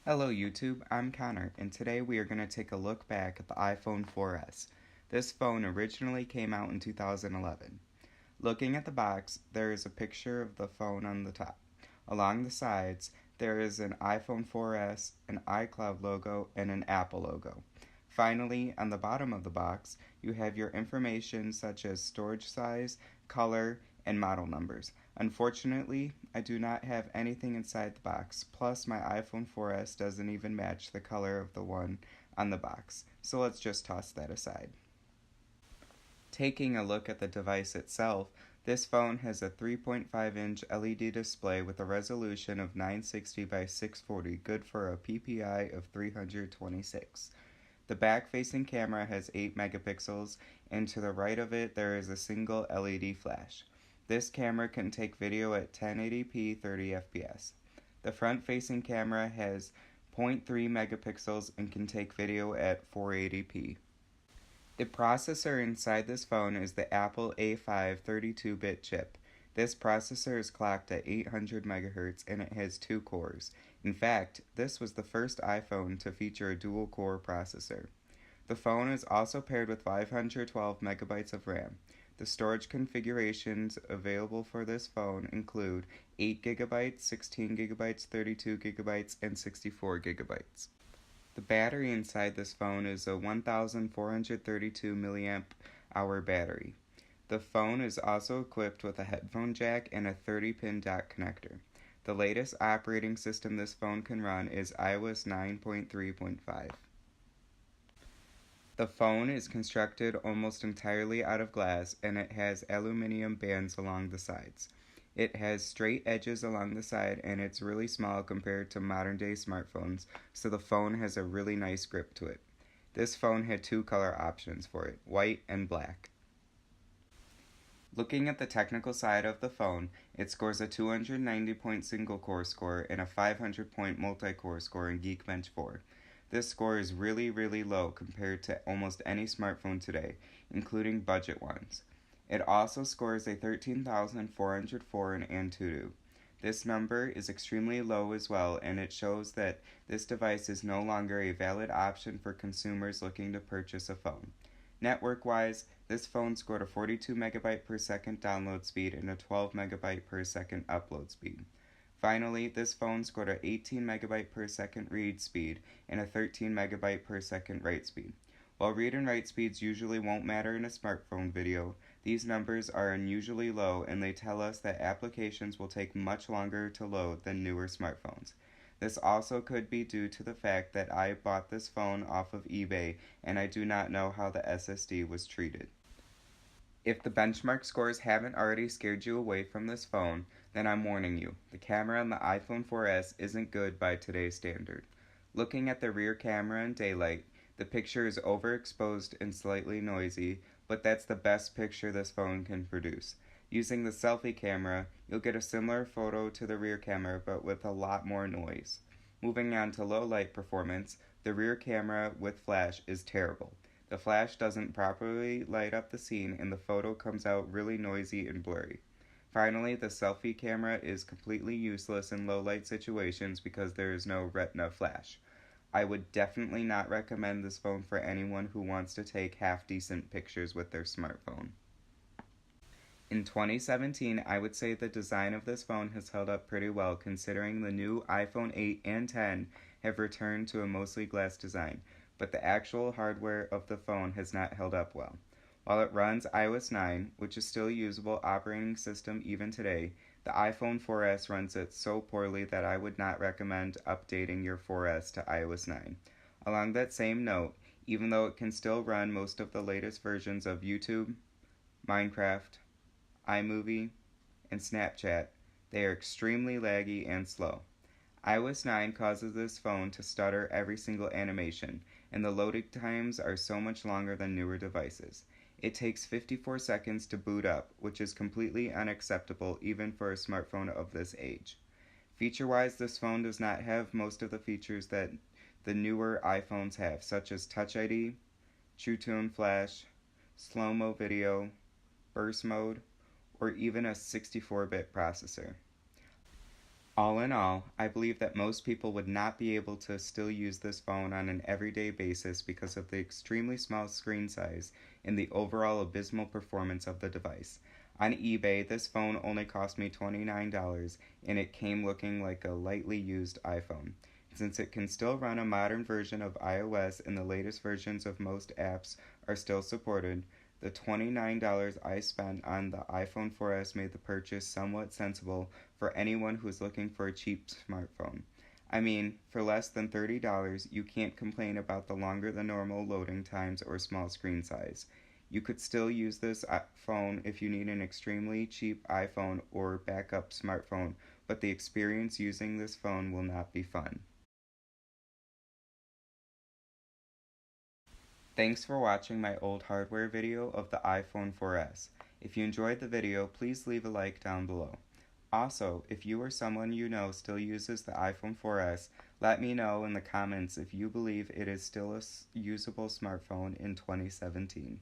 Hello YouTube, I'm Connor, and today we are going to take a look back at the iPhone 4S. This phone originally came out in 2011. Looking at the box, there is a picture of the phone on the top. Along the sides, there is an iPhone 4S, an iCloud logo, and an Apple logo. Finally, on the bottom of the box, you have your information such as storage size, color, and model numbers. Unfortunately, I do not have anything inside the box, plus my iPhone 4S doesn't even match the color of the one on the box, so let's just toss that aside. Taking a look at the device itself, this phone has a 3.5-inch LED display with a resolution of 960 by 640, good for a PPI of 326. The back-facing camera has 8 megapixels, and to the right of it there is a single LED flash. This camera can take video at 1080p 30 fps. The front-facing camera has 0.3 megapixels and can take video at 480p. The processor inside this phone is the Apple A5 32-bit chip. This processor is clocked at 800 MHz and it has 2 cores. In fact, this was the first iPhone to feature a dual-core processor. The phone is also paired with 512 megabytes of RAM. The storage configurations available for this phone include 8GB, 16GB, 32GB, and 64GB. The battery inside this phone is a 1432 mAh battery. The phone is also equipped with a headphone jack and a 30-pin dock connector. The latest operating system this phone can run is iOS 9.3.5. The phone is constructed almost entirely out of glass and it has aluminum bands along the sides. It has straight edges along the side and it's really small compared to modern day smartphones, so the phone has a really nice grip to it. This phone had 2 color options for it, white and black. Looking at the technical side of the phone, it scores a 290-point single-core score and a 500-point multi-core score in Geekbench 4. This score is really low compared to almost any smartphone today, including budget ones. It also scores a 13,404 in Antutu. This number is extremely low as well, and it shows that this device is no longer a valid option for consumers looking to purchase a phone. Network-wise, this phone scored a 42 megabyte per second download speed and a 12 megabyte per second upload speed. Finally, this phone scored an 18 megabyte per second read speed and a 13 megabyte per second write speed. While read and write speeds usually won't matter in a smartphone video, these numbers are unusually low and they tell us that applications will take much longer to load than newer smartphones. This also could be due to the fact that I bought this phone off of eBay and I do not know how the SSD was treated. If the benchmark scores haven't already scared you away from this phone, then I'm warning you. The camera on the iPhone 4S isn't good by today's standard. Looking at the rear camera in daylight, the picture is overexposed and slightly noisy, but that's the best picture this phone can produce. Using the selfie camera, you'll get a similar photo to the rear camera but with a lot more noise. Moving on to low light performance, the rear camera with flash is terrible. The flash doesn't properly light up the scene and the photo comes out really noisy and blurry. Finally, the selfie camera is completely useless in low light situations because there is no retina flash. I would definitely not recommend this phone for anyone who wants to take half-decent pictures with their smartphone. In 2017, I would say the design of this phone has held up pretty well considering the new iPhone 8 and 10 have returned to a mostly glass design, but the actual hardware of the phone has not held up well. While it runs iOS 9, which is still a usable operating system even today, the iPhone 4S runs it so poorly that I would not recommend updating your 4S to iOS 9. Along that same note, even though it can still run most of the latest versions of YouTube, Minecraft, iMovie, and Snapchat, they are extremely laggy and slow. iOS 9 causes this phone to stutter every single animation, and the loading times are so much longer than newer devices. It takes 54 seconds to boot up, which is completely unacceptable even for a smartphone of this age. Feature-wise, this phone does not have most of the features that the newer iPhones have, such as Touch ID, True Tone Flash, slow-mo video, burst mode, or even a 64-bit processor. All in all, I believe that most people would not be able to still use this phone on an everyday basis because of the extremely small screen size and the overall abysmal performance of the device. On eBay, this phone only cost me $29 and it came looking like a lightly used iPhone. Since it can still run a modern version of iOS and the latest versions of most apps are still supported, the $29 I spent on the iPhone 4S made the purchase somewhat sensible for anyone who's looking for a cheap smartphone. I mean, for less than $30, you can't complain about the longer than normal loading times or small screen size. You could still use this phone if you need an extremely cheap iPhone or backup smartphone, but the experience using this phone will not be fun. Thanks for watching my old hardware video of the iPhone 4S. If you enjoyed the video, please leave a like down below. Also, if you or someone you know still uses the iPhone 4S, let me know in the comments if you believe it is still a usable smartphone in 2017.